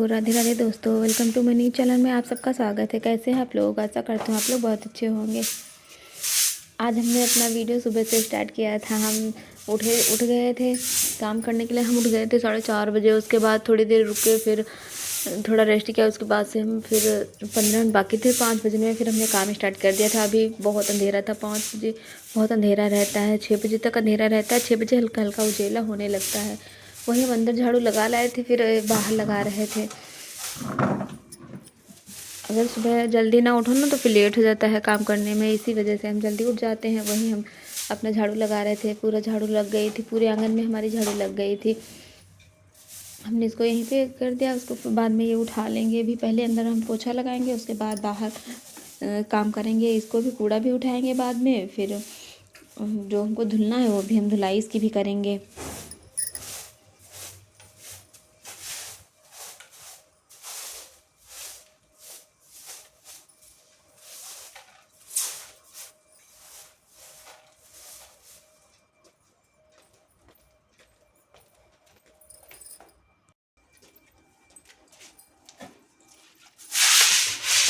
राधे राधे दोस्तों, welcome to my new channel में आप सबका स्वागत है। कैसे हैं आप लोग? आशा करती हूँ आप लोग बहुत अच्छे होंगे। आज हमने अपना वीडियो सुबह से स्टार्ट किया था। हम उठ गए थे काम करने के लिए। हम उठ गए थे 4:30 बजे। उसके बाद थोड़ी देर रुके, फिर थोड़ा रेस्ट किया। उसके बाद से हम फिर 15 मिनट बाकी थे 5 बजे में, फिर हमने काम स्टार्ट कर दिया था। अभी बहुत अंधेरा था। 5 बजे बहुत अंधेरा रहता है, 6 बजे तक अंधेरा रहता है। 6 बजे हल्का हल्का उजेला होने लगता है। वही हम अंदर झाड़ू लगा लाए थे, फिर बाहर लगा रहे थे। अगर सुबह जल्दी ना उठो ना तो फिर लेट हो जाता है काम करने में, इसी वजह से हम जल्दी उठ जाते हैं। वहीं हम अपना झाड़ू लगा रहे थे। पूरा झाड़ू लग गई थी, पूरे आंगन में हमारी झाड़ू लग गई थी। हमने इसको यहीं पे कर दिया। उसको बाद में ये उठा लेंगे। भी पहले अंदर हम पोछा लगाएंगे, उसके बाद बाहर काम करेंगे। इसको भी कूड़ा भी उठाएंगे बाद में। फिर जो हमको धुलना है वो भी हम धुलाई इसकी भी करेंगे।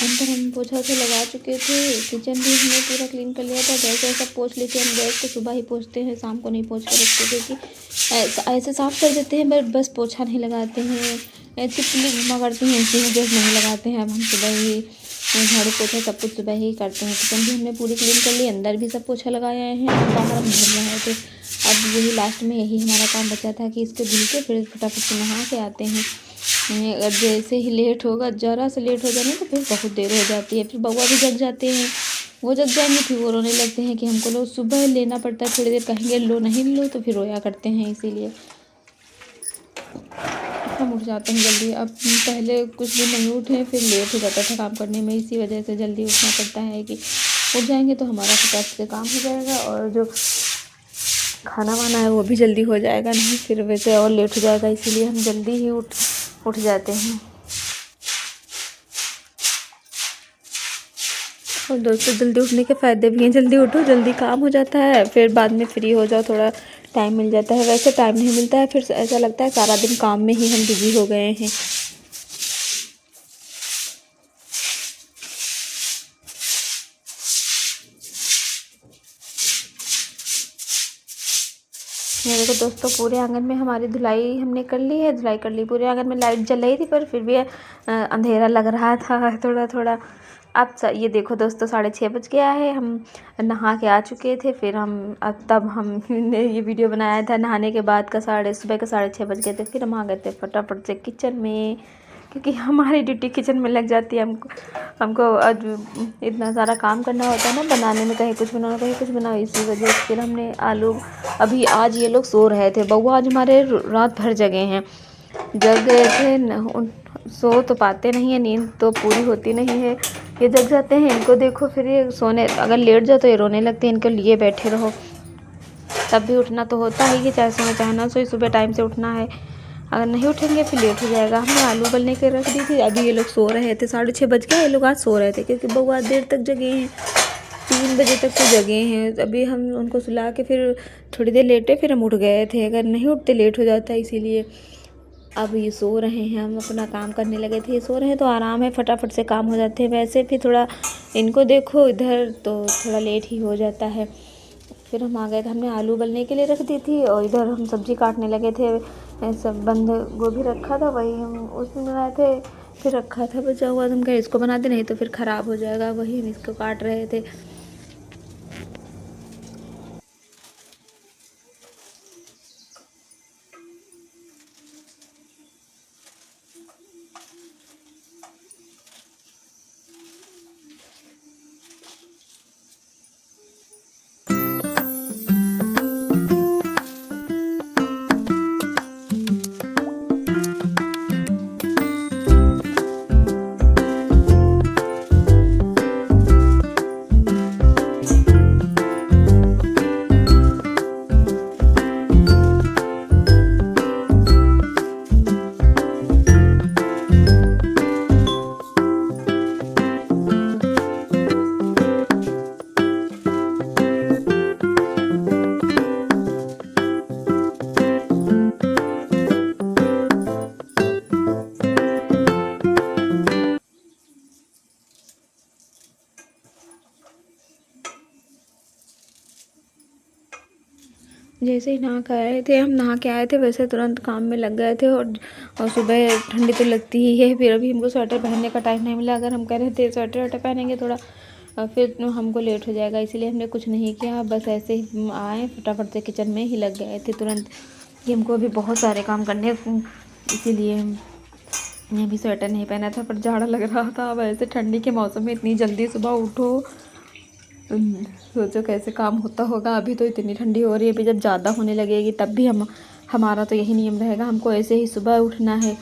अंदर हम पोछा वोछा लगा चुके थे। किचन भी हमने पूरा क्लीन कर लिया था। गैस वैसा पोछ लेते हैं। हम गैस को सुबह ही पोछते हैं, शाम को नहीं पोछ कर रखते, क्योंकि ऐसे साफ़ कर देते हैं बस पोछा नहीं लगाते हैं। चिपली घुमा करते हैं, इसी में गैस नहीं लगाते हैं। अब हम सुबह ही झाड़ू पोछा सब कुछ सुबह ही करते हैं। किचन भी हमने पूरी क्लीन कर ली, अंदर भी सब पोछा लगाए हैं। बाहर हम धुल रहे थे। अब यही लास्ट में यही हमारा काम बचा था कि इसको धुल के फिर फटाफट से नहा के आते हैं। अब जैसे ही लेट होगा, ज़रा से लेट हो जाए ना तो फिर बहुत देर हो जाती है। फिर बउआ भी जग जाते हैं। वो जग जाएंगे फिर वो रोने लगते हैं कि हमको लो सुबह लेना पड़ता है। थोड़ी देर कहेंगे लो, नहीं लो तो फिर रोया करते हैं। इसीलिए हम उठ जाते हैं जल्दी। अब पहले कुछ भी नहीं उठे, फिर लेट हो जाता था काम करने में। इसी वजह से जल्दी उठना पड़ता है कि उठ जाएंगे तो हमारा फटाफट से काम हो जाएगा, और जो खाना वाना है वो भी जल्दी हो जाएगा। नहीं फिर वैसे और लेट हो जाएगा। इसीलिए हम जल्दी ही उठ जाते हैं। और दोस्तों, जल्दी उठने के फ़ायदे भी हैं। जल्दी उठो, जल्दी काम हो जाता है, फिर बाद में फ्री हो जाओ, थोड़ा टाइम मिल जाता है। वैसे टाइम नहीं मिलता है, फिर ऐसा लगता है सारा दिन काम में ही हम बिजी हो गए हैं। मेरे को दोस्तों पूरे आंगन में हमारी धुलाई हमने कर ली है। धुलाई कर ली पूरे आंगन में। लाइट जल रही थी पर फिर भी अंधेरा लग रहा था थोड़ा थोड़ा। अब ये देखो दोस्तों, 6:30 बज गया है। हम नहा के आ चुके थे। फिर तब हमने ये वीडियो बनाया था नहाने के बाद का। सुबह के 6:30 बज गए थे। फिर हम आ गए थे फटाफट से किचन में, क्योंकि हमारी ड्यूटी किचन में लग जाती है। हमको आज इतना सारा काम करना होता है ना, बनाने में, कहीं कुछ बनाओ कहीं कुछ बनाओ। इसी वजह से फिर हमने आलू, अभी आज ये लोग सो रहे थे। बउआ आज हमारे रात भर जगे हैं। जग गए थे। सो तो पाते नहीं है, नींद तो पूरी होती नहीं है। ये जग जाते हैं। इनको देखो, फिर ये सोने, अगर लेट जाओ तो ये रोने लगते हैं। इनको लिए बैठे रहो। तब भी उठना तो होता है कि चाहे सोए चाहे ना सोए, सुबह टाइम से उठना है। अगर नहीं उठेंगे फिर लेट हो जाएगा। हमने आलू उबलने के रख दी थी। अभी ये लोग सो रहे थे। 6:30 बज गए। ये लोग आज सो रहे थे क्योंकि बउआ देर तक जगे हैं। 3 बजे तक तो जगे हैं। अभी हम उनको सुला के फिर थोड़ी देर लेटे, फिर हम उठ गए थे। अगर नहीं उठते लेट हो जाता है, इसीलिए अब ये सो रहे हैं। हम अपना काम करने लगे थे। ये सो रहे हैं तो आराम है, फटाफट से काम हो जाते हैं। वैसे भी थोड़ा इनको देखो इधर तो थोड़ा लेट ही हो जाता है। फिर हम आ गए थे। हमने आलू उबलने के लिए रख दी थी, और इधर हम सब्ज़ी काटने लगे थे। सब बंद गोभी रखा था, वही हम उसमें बनाए थे। फिर रखा था बचा हुआ, तो हम कहे इसको बना दे, नहीं तो फिर ख़राब हो जाएगा। वही हम इसको काट रहे थे। जैसे ही नहा के आए थे, हम नहा के आए थे वैसे तुरंत काम में लग गए थे। और सुबह ठंडी तो लगती ही है, फिर अभी हमको स्वेटर पहनने का टाइम नहीं मिला। अगर हम कह रहे थे स्वेटर वेटर पहनेंगे थोड़ा फिर हमको लेट हो जाएगा, इसीलिए हमने कुछ नहीं किया। बस ऐसे ही आए फटाफट से किचन में ही लग गए थे तुरंत कि हमको अभी बहुत सारे काम करने, इसीलिए मैं भी स्वेटर नहीं पहना था। पर जाड़ा लग रहा था। वैसे ठंडी के मौसम में इतनी जल्दी सुबह उठो, सोचो कैसे काम होता होगा। अभी तो इतनी ठंडी हो रही है, अभी जब ज़्यादा होने लगेगी तब भी हमारा तो यही नियम रहेगा, हमको ऐसे ही सुबह उठना है।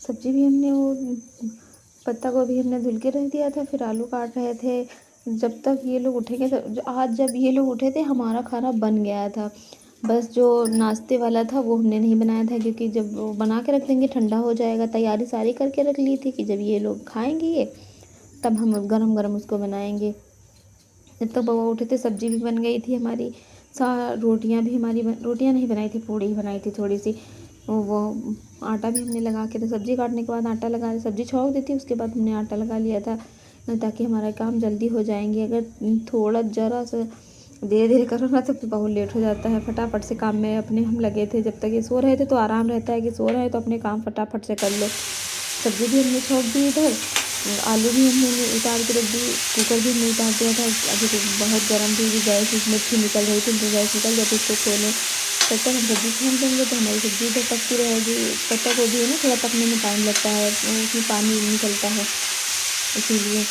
सब्जी भी हमने वो पत्ता गोभी हमने धुल के रख दिया था, फिर आलू काट रहे थे। जब तक ये लोग उठेंगे तो आज जब ये लोग उठे थे हमारा खाना बन गया था। बस जो नाश्ते वाला था वो हमने नहीं बनाया था, क्योंकि जब वो बना के रख देंगे ठंडा हो जाएगा। तैयारी सारी करके रख ली थी कि जब ये लोग खाएंगे ये तब हम गरम गरम उसको बनाएंगे। जब तक बउआ उठे थे सब्जी भी बन गई थी हमारी। रोटियां भी हमारी रोटियां नहीं बनाई थी, पूड़ी ही बनाई थी थोड़ी सी। वो आटा भी हमने लगा के, तो सब्ज़ी काटने के बाद आटा लगा, सब्ज़ी छौंक दी थी उसके बाद हमने आटा लगा लिया था, ताकि हमारा काम जल्दी हो जाएंगे। अगर थोड़ा ज़रा सा धीरे धीरे करो ना तो फिर बहुत लेट हो जाता है। फटाफट से काम में अपने हम लगे थे। जब तक ये सो रहे थे तो आराम रहता है कि सो रहे हैं तो अपने काम फटाफट से कर लो। सब्ज़ी भी हमने छौंक दी इधर, आलू भी हमने उतार के रख दी, कुकर भी हमने उतार दिया था। अभी तो बहुत गर्म थी, गैस उसमें थी निकल रही थी, तो गैस निकल जाती उसको खोलें। तब तक हम सब्ज़ी छौंक देंगे तो हमारी सब्ज़ी इधर पकती रहेगी। पत्ता गोभी है ना, थोड़ा पकने में टाइम लगता है, उसमें पानी निकलता है, इसीलिए।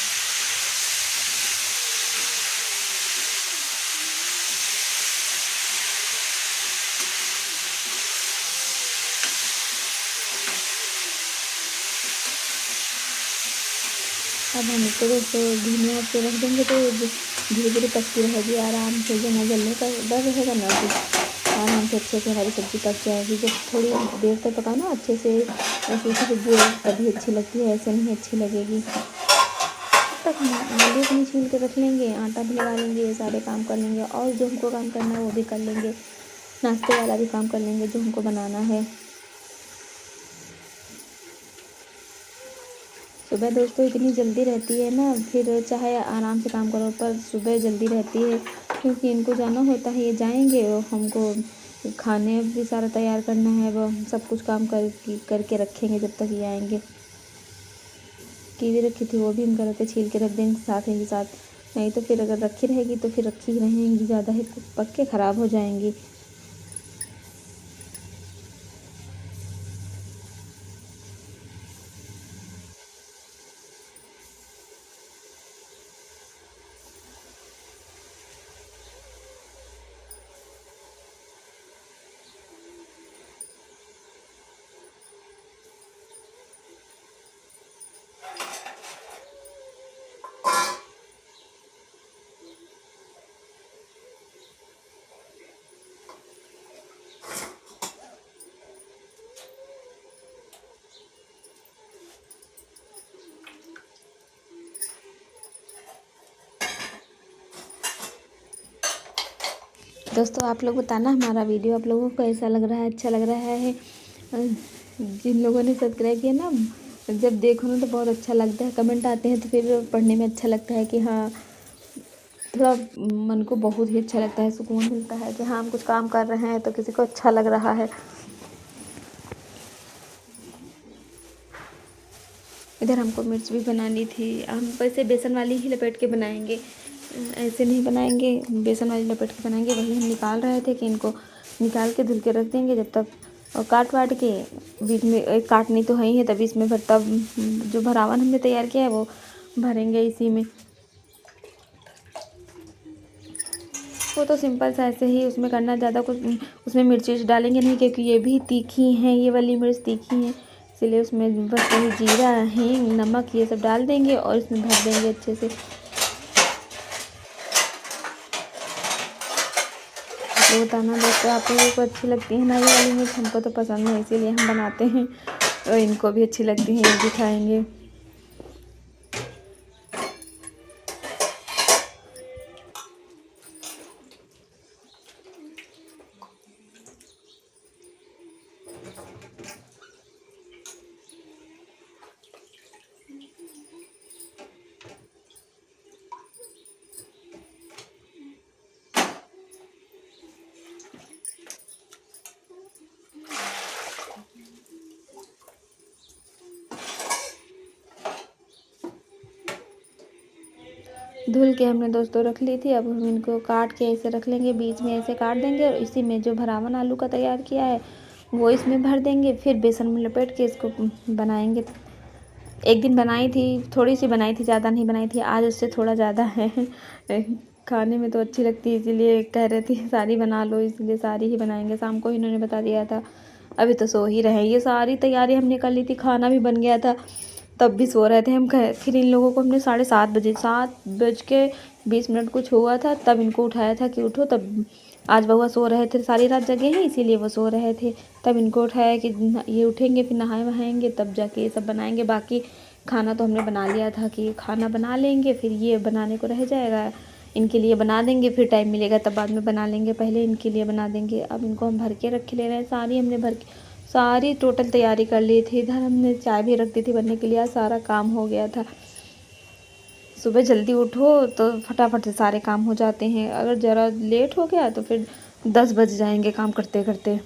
अब हम इसको तो धीमे आँच पे रख देंगे तो धीरे धीरे पकती रहेगी आराम से। जो ना जलने का डर रहेगा ना, फिर आराम से अच्छे से हमारी सब्ज़ी पक जाएगी। जब थोड़ी देर तक पकाना अच्छे से, सूखी सब्ज़ी तभी अच्छी लगती है, ऐसे नहीं अच्छी लगेगी। तब हम आलू अपनी छील के रख लेंगे, आटा भी लगा लेंगे, ये सारे काम कर लेंगे। और जो हमको काम करना है वो भी कर लेंगे, नाश्ते वाला भी काम कर लेंगे जो हमको बनाना है। सुबह दोस्तों इतनी जल्दी रहती है ना, फिर चाहे आराम से काम करो पर सुबह जल्दी रहती है, क्योंकि इनको जाना होता है। ये जाएंगे और हमको खाने भी सारा तैयार करना है, वो सब कुछ काम करके रखेंगे जब तक ये आएंगे। कीवी रखी थी वो भी हम घर पे छील के रख देंगे साथ ही साथ, नहीं तो फिर अगर रखी रहेगी तो फिर रखी रहेंगी ज़्यादा ही पक के ख़राब हो जाएंगी। दोस्तों आप लोग बताना हमारा वीडियो आप लोगों को कैसा लग रहा है, अच्छा लग रहा है। जिन लोगों ने सब्सक्राइब किया ना, जब देखो ना तो बहुत अच्छा लगता है, कमेंट आते हैं तो फिर पढ़ने में अच्छा लगता है कि हाँ, थोड़ा मन को बहुत ही अच्छा लगता है, सुकून मिलता है कि हाँ हम कुछ काम कर रहे हैं तो किसी को अच्छा लग रहा है। इधर हमको मिर्च भी बनानी थी, हम वैसे बेसन वाली ही लपेट के बनाएंगे, ऐसे नहीं बनाएंगे, बेसन वाली लपेट के बनाएंगे। वही हम निकाल रहे थे कि इनको निकाल के धुल के रख देंगे, जब तक और काट वाट के बीच में एक काटनी तो है ही है, तभी इसमें भरता जो भरावन हमने तैयार किया है वो भरेंगे इसी में। वो तो सिंपल सा ऐसे ही उसमें करना, ज़्यादा कुछ उसमें मिर्ची डालेंगे नहीं क्योंकि ये भी तीखी हैं, ये वाली मिर्च तीखी है, इसलिए उसमें बस वही जीरा हींग नमक ये सब डाल देंगे और इसमें भर देंगे अच्छे से। तो बताना दोस्तों आप लोगों को अच्छी लगती है ना ये वाली मिर्च, हमको तो पसंद है इसीलिए हम बनाते हैं और इनको भी अच्छी लगती है, ये भी खाएंगे। धुल के हमने दोस्तों रख ली थी, अब हम इनको काट के ऐसे रख लेंगे, बीच में ऐसे काट देंगे और इसी में जो भरावन आलू का तैयार किया है वो इसमें भर देंगे, फिर बेसन में लपेट के इसको बनाएंगे। एक दिन बनाई थी, थोड़ी सी बनाई थी, ज़्यादा नहीं बनाई थी, आज उससे थोड़ा ज़्यादा है खाने में तो अच्छी लगती है इसीलिए कह रहे थे सारी बना लो, इसलिए सारी ही बनाएंगे। शाम को इन्होंने बता दिया था, अभी तो सो ही रहे। ये सारी तैयारी हमने कर ली थी, खाना भी बन गया था, तब भी सो रहे थे हम। फिर इन लोगों को हमने 7:30 बजे 7:20 कुछ हुआ था तब इनको उठाया था कि उठो। तब आज बउआ सो रहे थे, सारी रात जगे हैं इसीलिए वो सो रहे थे, तब इनको उठाया कि ये उठेंगे फिर नहाए वहाएंगे तब जाके ये सब बनाएंगे। बाकी खाना तो हमने बना लिया था कि खाना बना लेंगे, फिर ये बनाने को रह जाएगा, इनके लिए बना देंगे, फिर टाइम मिलेगा तब बाद में बना लेंगे, पहले इनके लिए बना देंगे। अब इनको हम भर के रख ले रहे हैं, सारी हमने भर के सारी टोटल तैयारी कर ली थी। इधर हमने चाय भी रख दी थी बनने के लिए, सारा काम हो गया था। सुबह जल्दी उठो तो फटाफट से सारे काम हो जाते हैं, अगर ज़रा लेट हो गया तो फिर 10 बज जाएंगे काम करते करते।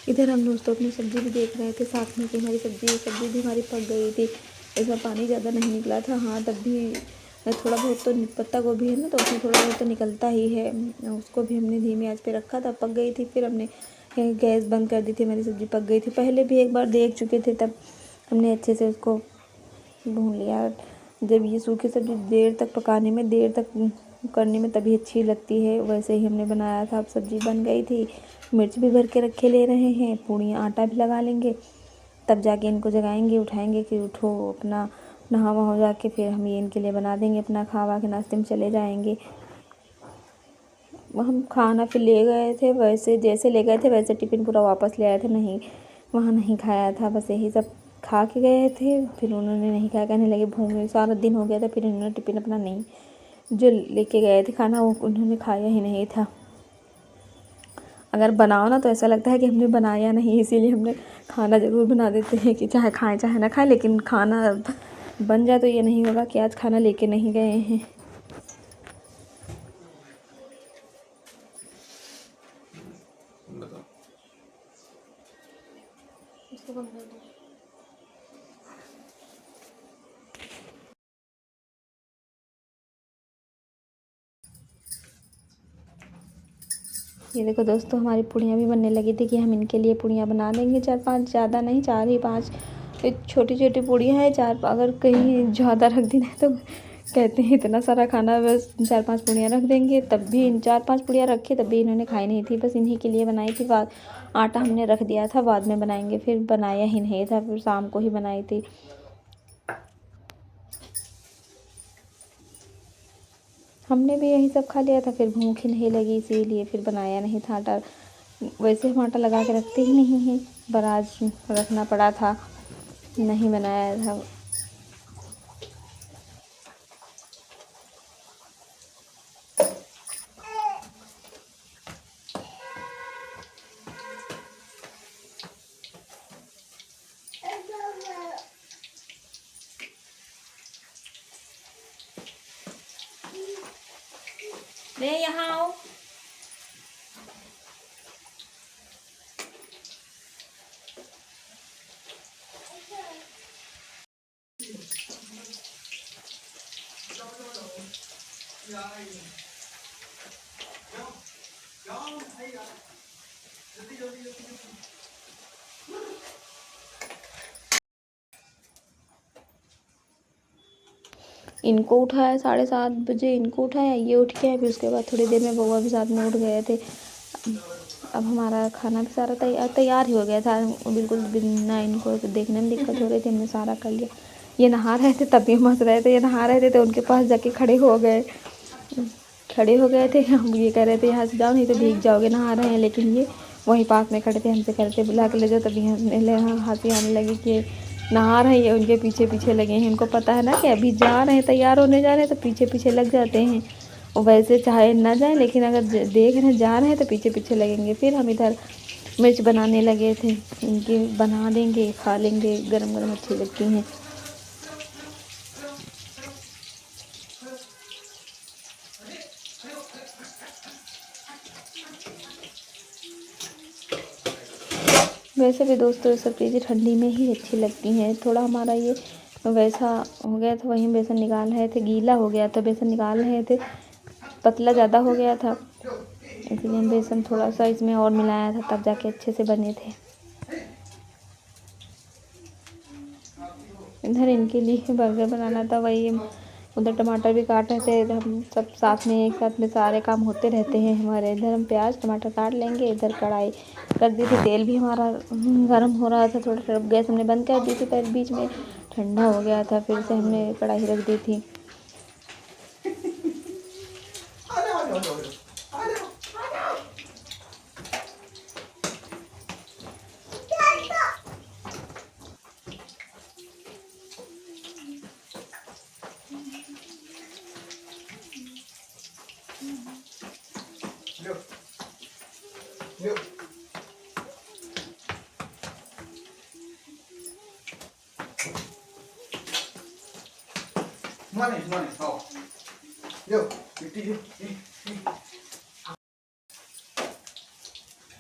इधर हम दोस्तों अपनी सब्ज़ी भी देख रहे थे साथ में कि हमारी सब्ज़ी भी हमारी पक गई थी, इसमें पानी ज़्यादा नहीं निकला था। हाँ तब भी थोड़ा बहुत तो, पत्ता गोभी है ना तो उसमें थोड़ा बहुत तो निकलता ही है, उसको भी हमने धीमी आंच पे रखा था, पक गई थी। फिर हमने गैस बंद कर दी थी, हमारी सब्ज़ी पक गई थी। पहले भी एक बार देख चुके थे, तब हमने अच्छे से उसको भून लिया। जब ये सूखी सब्ज़ी देर तक पकाने में, देर तक करने में तभी अच्छी लगती है, वैसे ही हमने बनाया था। अब सब्ज़ी बन गई थी, मिर्च भी भर के रखे ले रहे हैं, पूड़ियाँ आटा भी लगा लेंगे, तब जाके इनको जगाएंगे उठाएंगे कि उठो अपना नहा वहा हो जाके फिर हम ये इनके लिए बना देंगे, अपना खावा के नाश्ते में चले जाएंगे। हम खाना फिर ले गए थे, वैसे जैसे ले गए थे वैसे टिफ़िन पूरा वापस ले आए थे, नहीं वहाँ नहीं खाया था, बस यही सब खा के गए थे। फिर उन्होंने नहीं खाया, कहने लगे भूख में सारा दिन हो गया था, फिर उन्होंने टिफ़िन अपना नहीं, जो लेके गए थे खाना वो उन्होंने खाया ही नहीं था। अगर बनाओ ना तो ऐसा लगता है कि हमने बनाया नहीं, इसीलिए हमने खाना ज़रूर बना देते हैं कि चाहे खाएं चाहे ना खाएं, लेकिन खाना बन जाए तो ये नहीं होगा कि आज खाना लेके नहीं गए हैं। ये देखो दोस्तों हमारी पूड़ियाँ भी बनने लगी थी कि हम इनके लिए पूड़ियाँ बना देंगे 4-5, ज़्यादा नहीं 4 ही 5 छोटी छोटी पूड़ियाँ हैं। 4 अगर कहीं ज़्यादा रख देना है तो कहते हैं इतना सारा खाना, बस 4-5 पूड़ियाँ रख देंगे, तब भी इन 4-5 पूड़ियाँ रखी तब भी इन्होंने खाई नहीं थी, बस इन्हीं के लिए बनाई थी। बाद आटा हमने रख दिया था, बाद में बनाएंगे, फिर बनाया ही नहीं था, फिर शाम को ही बनाई थी। हमने भी यही सब खा लिया था, फिर भूख ही नहीं लगी इसीलिए फिर बनाया नहीं था आटा। वैसे हम आटा लगा के रखते ही नहीं हैं, पर आज रखना पड़ा था, नहीं बनाया था। ले यहाँ आओ। इनको उठाया 7:30 बजे, इनको उठाया, ये उठ गया। फिर उसके बाद थोड़ी देर में बउआ भी साथ में उठ गए थे। अब हमारा खाना भी सारा तैयार ही हो गया था, बिल्कुल बिना इनको देखने में दिक्कत हो रही थी, हमने सारा कर लिया। ये नहा रहे थे तब भी हम हंस रहे थे। ये नहा रहे थे तो उनके पास जाके खड़े हो गए थे। हम ये कह रहे थे यहाँ से जाओ नहीं तो भीग जाओगे, नहा रहे हैं। लेकिन ये वहीं पास में खड़े थे, हमसे कह रहे थे बुला के ले जाओ। तभी हमें हंसी आने लगी कि नहा रहे हैं, उनके पीछे पीछे लगे हैं। इनको पता है ना कि अभी जा रहे हैं, तैयार होने जा रहे हैं, तो पीछे पीछे लग जाते हैं। और वैसे चाहे ना जाए, लेकिन अगर देख रहे हैं जा रहे हैं तो पीछे पीछे लगेंगे। फिर हम इधर मिर्च बनाने लगे थे, इनकी बना देंगे, खा लेंगे, गरम गरम अच्छी लगती हैं। वैसे भी दोस्तों सब चीज़ें ठंडी में ही अच्छी लगती हैं। थोड़ा हमारा ये वैसा हो गया था, वहीं बेसन निकाल रहे थे, गीला हो गया था, बेसन निकाल रहे थे, पतला ज़्यादा हो गया था, इसलिए हम बेसन थोड़ा सा इसमें और मिलाया था, तब जाके अच्छे से बने थे। इधर इनके लिए बर्गर बनाना था, वही उधर टमाटर भी काट रहे थे। हम सब साथ में एक साथ में सारे काम होते रहते हैं हमारे। इधर हम प्याज टमाटर काट लेंगे, इधर कढ़ाई रख दी थी, तेल भी हमारा गर्म हो रहा था। थोड़ा गैस हमने बंद कर दी थी, पर बीच में ठंडा हो गया था, फिर से हमने कढ़ाई रख दी थी।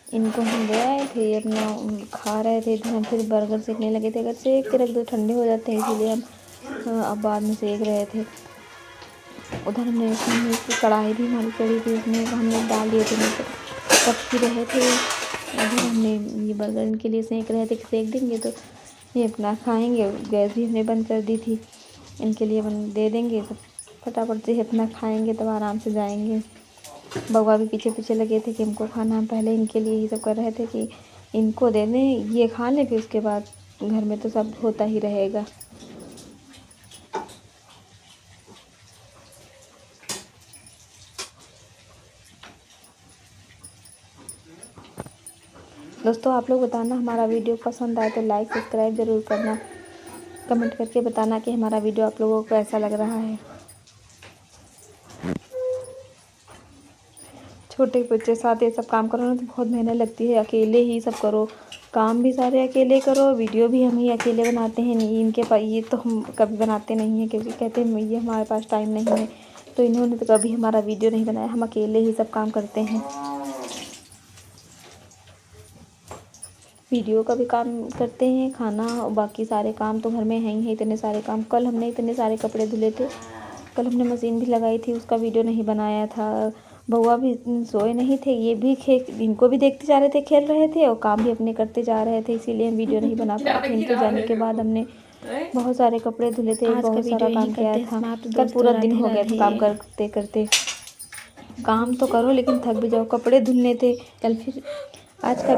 इनको हम ले आए थे, अपना खा रहे थे। इधर हम फिर बर्गर सेकने लगे थे। अगर सेक के रख दो ठंडे हो जाते हैं, इसीलिए हम अब बाद में सेक रहे थे। उधर हमने कढ़ाई भी हमारी चढ़ी थी, उसमें हमने डाल दिए थे, पक ही रहे थे। उधर हमने ये बर्गर इनके लिए सेक रहे थे कि सेक देंगे तो ये अपना खाएंगे। गैस भी हमने बंद कर दी थी, इनके लिए दे देंगे तो फटाफट से अपना खाएंगे, तब आराम से जाएंगे। बउआ भी पीछे पीछे लगे थे कि हमको खाना, हम पहले इनके लिए ही सब कर रहे थे कि इनको दे दें, ये खा लें, फिर उसके बाद घर में तो सब होता ही रहेगा। दोस्तों आप लोग बताना हमारा वीडियो पसंद आए तो लाइक सब्सक्राइब ज़रूर करना, कमेंट करके बताना कि हमारा वीडियो आप लोगों को कैसा लग रहा है। छोटे बच्चे साथ ये सब काम करो ना तो बहुत मेहनत लगती है, अकेले ही सब करो, काम भी सारे अकेले करो, वीडियो भी हम ही अकेले बनाते हैं। नहीं इनके पास, ये तो हम कभी बनाते नहीं हैं, क्योंकि कहते हैं ये हमारे पास टाइम नहीं है, तो इन्होंने तो कभी हमारा वीडियो नहीं बनाया। हम अकेले ही सब काम करते हैं, वीडियो का भी काम करते हैं, खाना और बाकी सारे काम तो घर में हैं ही, इतने सारे काम। कल हमने इतने सारे कपड़े धुले थे, कल हमने मशीन भी लगाई थी, उसका वीडियो नहीं बनाया था। बउआ भी सोए नहीं थे, ये भी इनको भी देखते जा रहे थे, खेल रहे थे और काम भी अपने करते जा रहे थे, इसीलिए हम वीडियो नहीं बना पाए थे। इनके जाने के बाद हमने बहुत सारे कपड़े धुले थे, बहुत सारा काम किया था। कल पूरा दिन हो गया था काम करते करते। काम तो करो लेकिन थक भी जाओ, कपड़े धुलने थे कल। फिर आज का